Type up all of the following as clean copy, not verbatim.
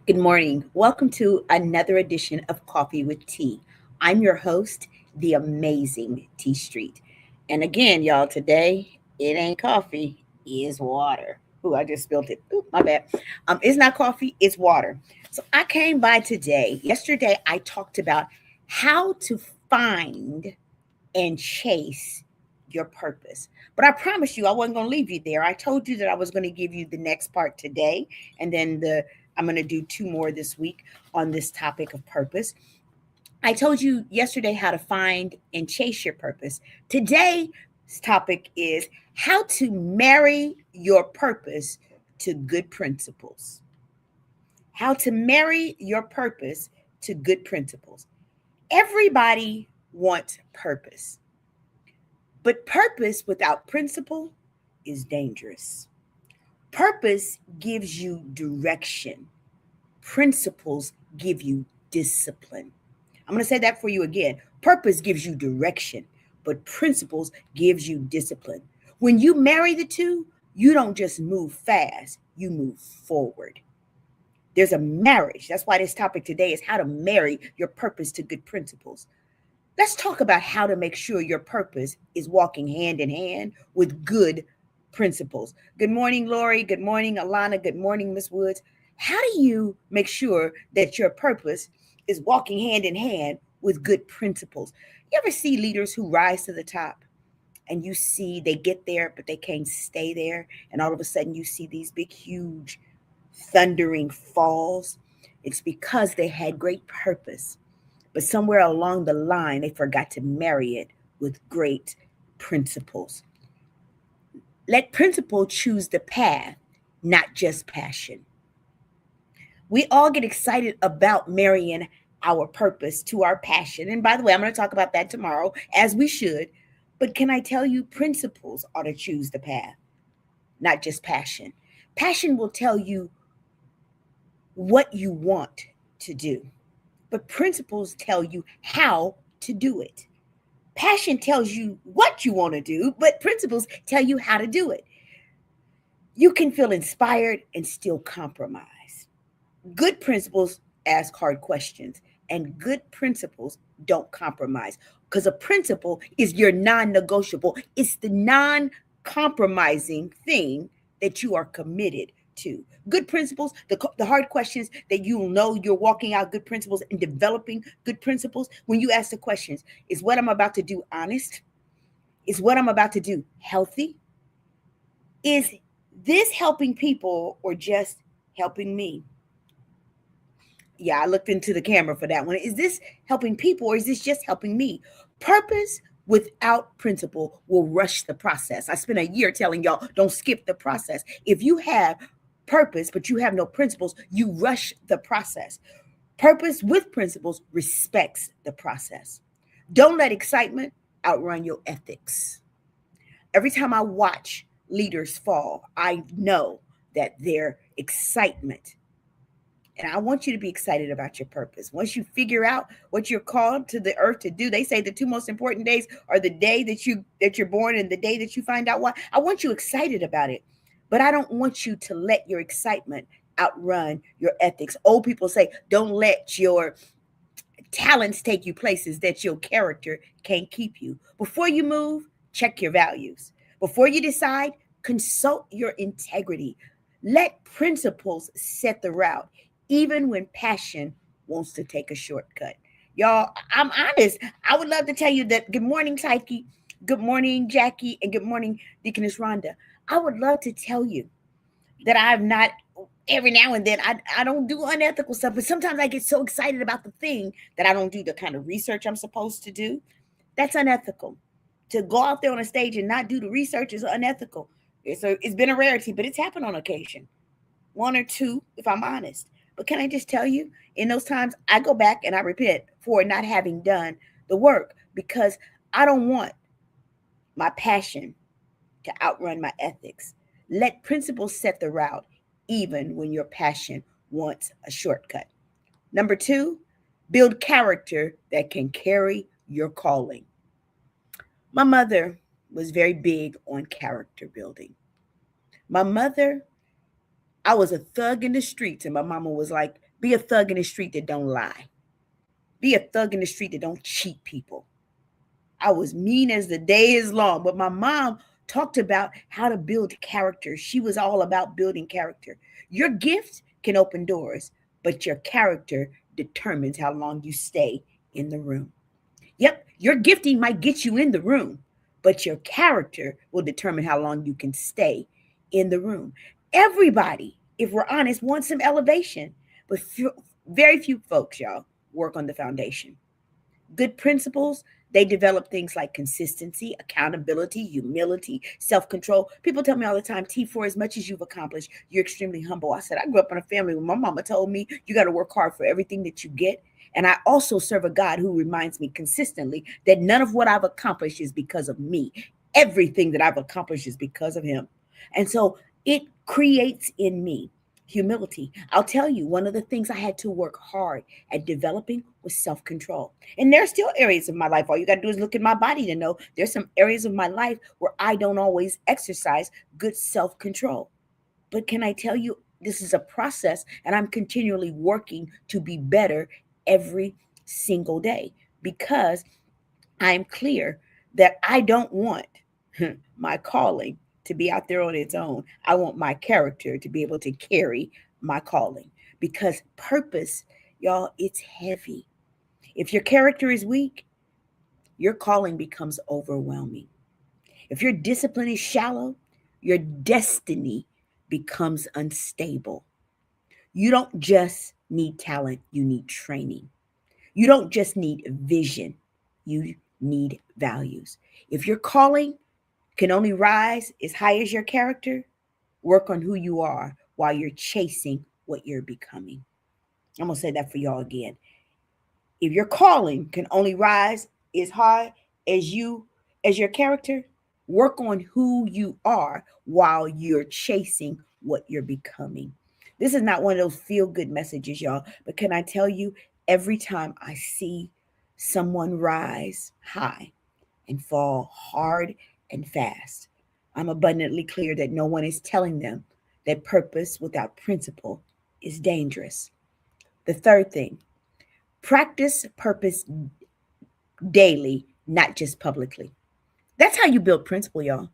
Good morning. Welcome to another edition of Coffee with Tea. I'm your host, the amazing Tea Street. And again, y'all, today it ain't coffee, it's water. Ooh, I just spilled it. Ooh, my bad. It's not coffee, it's water. So I came by today. Yesterday, I talked about how to find and chase your purpose. But I promised you I wasn't going to leave you there. I told you that I was going to give you the next part today, and then the I'm going to do two more this week on this topic of purpose. I told you yesterday how to find and chase your purpose. Today's topic is how to marry your purpose to good principles. How to marry your purpose to good principles. Everybody wants purpose. But purpose without principle is dangerous. Purpose gives you direction. Principles give you discipline. I'm going to say that for you again. Purpose gives you direction, but principles gives you discipline. When you marry the two, you don't just move fast, you move forward. There's a marriage. That's why this topic today is how to marry your purpose to good principles. Let's talk about how to make sure your purpose is walking hand in hand with good principles. Good morning, Lori. Good morning, Alana. Good morning, Miss Woods. How do you make sure that your purpose is walking hand in hand with good principles? You ever see leaders who rise to the top and you see they get there, but they can't stay there? And all of a sudden you see these big, huge, thundering falls? It's because they had great purpose, but somewhere along the line, they forgot to marry it with great principles. Let principle choose the path, not just passion. We all get excited about marrying our purpose to our passion. And by the way, I'm going to talk about that tomorrow, as we should. But can I tell you, principles ought to choose the path, not just passion. Passion will tell you what you want to do, but principles tell you how to do it. Passion tells you what you want to do, but principles tell you how to do it. You can feel inspired and still compromise. Good principles ask hard questions, and good principles don't compromise because a principle is your non negotiable, it's the non compromising thing that you are committed to. Good principles, the hard questions that you'll know you're walking out good principles and developing good principles. When you ask the questions, is what I'm about to do honest? Is what I'm about to do healthy? Is this helping people or just helping me? Yeah, I looked into the camera for that one. Is this helping people or is this just helping me? Purpose without principle will rush the process. I spent a year telling y'all don't skip the process. If you have purpose but you have no principles, you rush the process. Purpose with principles respects the process. Don't let excitement outrun your ethics. Every time I watch leaders fall, I know that their excitement, and I want you to be excited about your purpose. Once you figure out what you're called to the earth to do, they say the two most important days are the day that you're born and the day that you find out why. I want you excited about it. But I don't want you to let your excitement outrun your ethics. Old people say, don't let your talents take you places that your character can't keep you. Before you move, check your values. Before you decide, consult your integrity. Let principles set the route, even when passion wants to take a shortcut. Y'all, I'm honest. I would love to tell you that good morning, Tyke. Good morning, Jackie. And good morning, Deaconess Rhonda. I would love to tell you that I've not every now and then I don't do unethical stuff, but sometimes I get so excited about the thing that I don't do the kind of research I'm supposed to do. That's unethical. To go out there on a stage and not do the research is unethical. It's been a rarity, but it's happened on occasion. One or two, if I'm honest. But can I just tell you, in those times, I go back and I repent for not having done the work because I don't want my passion to outrun my ethics. Let principles set the route, even when your passion wants a shortcut. Number two, build character that can carry your calling. My mother was very big on character building. My mother, I was a thug in the streets, and my mama was like Be a thug in the street that don't lie. Be a thug in the street that don't cheat people. I was mean as the day is long, but my mom talked about how to build character. She was all about building character. Your gift can open doors, but your character determines how long you stay in the room. Yep, your gifting might get you in the room, but your character will determine how long you can stay in the room. Everybody, if we're honest, wants some elevation, but very few folks, y'all, work on the foundation. Good principles, they develop things like consistency, accountability, humility, self-control. People tell me all the time, T, for as much as you've accomplished, you're extremely humble. I said, I grew up in a family where my mama told me you got to work hard for everything that you get. And I also serve a God who reminds me consistently that none of what I've accomplished is because of me. Everything that I've accomplished is because of him. And so it creates in me humility. I'll tell you, one of the things I had to work hard at developing was self-control. And there are still areas of my life. All you got to do is look at my body to know there's some areas of my life where I don't always exercise good self-control. But can I tell you, this is a process, and I'm continually working to be better every single day because I'm clear that I don't want my calling to be out there on its own. I want my character to be able to carry my calling because purpose, y'all, it's heavy. If your character is weak, your calling becomes overwhelming. If your discipline is shallow, your destiny becomes unstable. You don't just need talent, you need training. You don't just need vision, you need values. If your calling can only rise as high as your character, work on who you are while you're chasing what you're becoming. I'm going to say that for y'all again. If your calling can only rise as high as as your character, work on who you are while you're chasing what you're becoming. This is not one of those feel good messages, y'all, but can I tell you, every time I see someone rise high and fall hard and fast, I'm abundantly clear that no one is telling them that purpose without principle is dangerous. The third thing, practice purpose daily, not just publicly. That's how you build principle, y'all.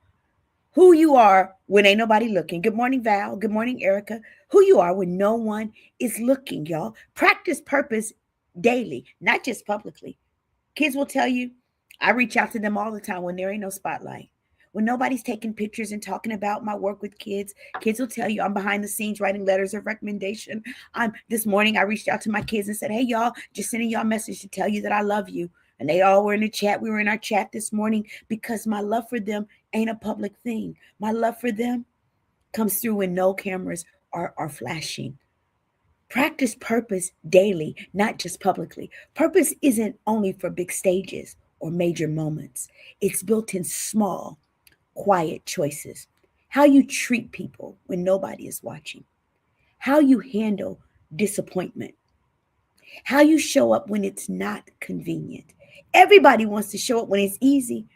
Who you are when ain't nobody looking. Good morning, Val. Good morning, Erica. Who you are when no one is looking, y'all. Practice purpose daily, not just publicly. Kids will tell you, I reach out to them all the time when there ain't no spotlight. When nobody's taking pictures and talking about my work with kids, kids will tell you I'm behind the scenes writing letters of recommendation. I'm this morning I reached out to my kids and said, "Hey y'all, just sending y'all a message to tell you that I love you." And they all were in the chat. We were in our chat this morning because my love for them ain't a public thing. My love for them comes through when no cameras are flashing. Practice purpose daily, not just publicly. Purpose isn't only for big stages or major moments, it's built in small, quiet choices. How you treat people when nobody is watching, how you handle disappointment, how you show up when it's not convenient. Everybody wants to show up when it's easy.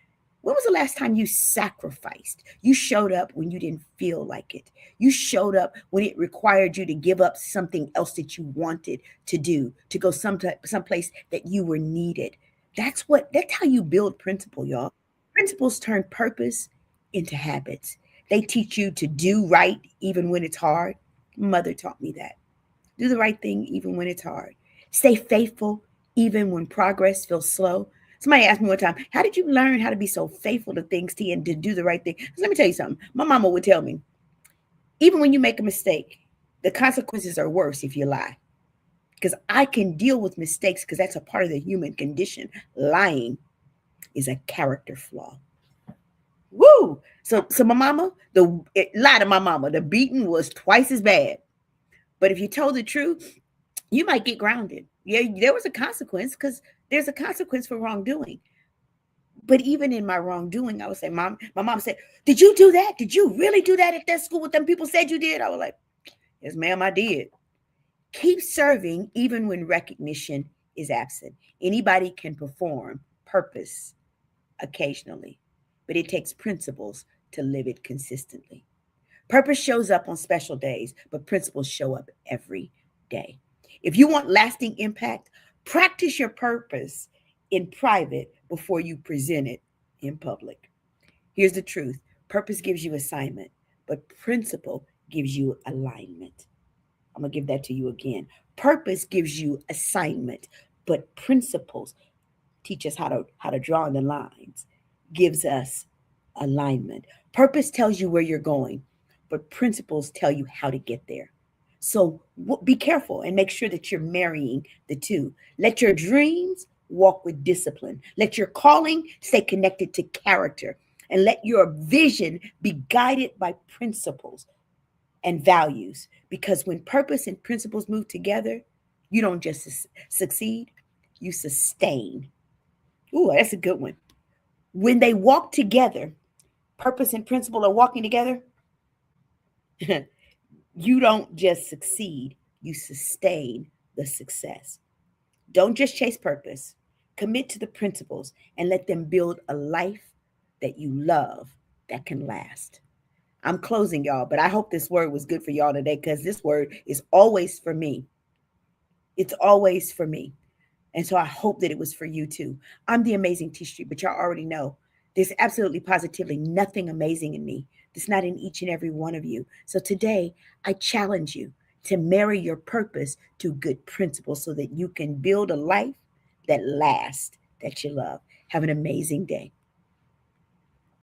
When was the last time you sacrificed? You showed up when you didn't feel like it. You showed up when it required you to give up something else that you wanted to do, to go someplace that you were needed. That's how you build principle, y'all. Principles turn purpose into habits. They teach you to do right even when it's hard. Mother taught me that. Do the right thing even when it's hard. Stay faithful even when progress feels slow. Somebody asked me one time, how did you learn how to be so faithful to things, T, and to do the right thing? So let me tell you something. My mama would tell me, even when you make a mistake, the consequences are worse if you lie. Because I can deal with mistakes because that's a part of the human condition. Lying is a character flaw. Woo! So my mama, lie to my mama, the beating was twice as bad. But if you told the truth, you might get grounded. Yeah, there was a consequence because there's a consequence for wrongdoing. But even in my wrongdoing, I would say, Mom, my mom said, "Did you do that? Did you really do that at that school? What them people said you did?" I was like, "Yes, ma'am, I did." Keep serving even when recognition is absent. Anybody can perform purpose occasionally, but it takes principles to live it consistently. Purpose shows up on special days, but principles show up every day. If you want lasting impact, practice your purpose in private before you present it in public. Here's the truth: purpose gives you assignment, but principle gives you alignment. I'm going to give that to you again. Purpose gives you assignment, but principles teach us how to draw the lines, gives us alignment. Purpose tells you where you're going, but principles tell you how to get there. So be careful and make sure that you're marrying the two. Let your dreams walk with discipline. Let your calling stay connected to character. And let your vision be guided by principles and values. Because when purpose and principles move together, you don't just succeed, you sustain. Ooh, that's a good one. When they walk together, purpose and principle are walking together, you don't just succeed, you sustain the success. Don't just chase purpose, commit to the principles and let them build a life that you love that can last. I'm closing, y'all, but I hope this word was good for y'all today because this word is always for me. It's always for me. And so I hope that it was for you too. I'm the amazing T Street, but y'all already know there's absolutely positively nothing amazing in me that's not in each and every one of you. So today I challenge you to marry your purpose to good principles so that you can build a life that lasts, that you love. Have an amazing day.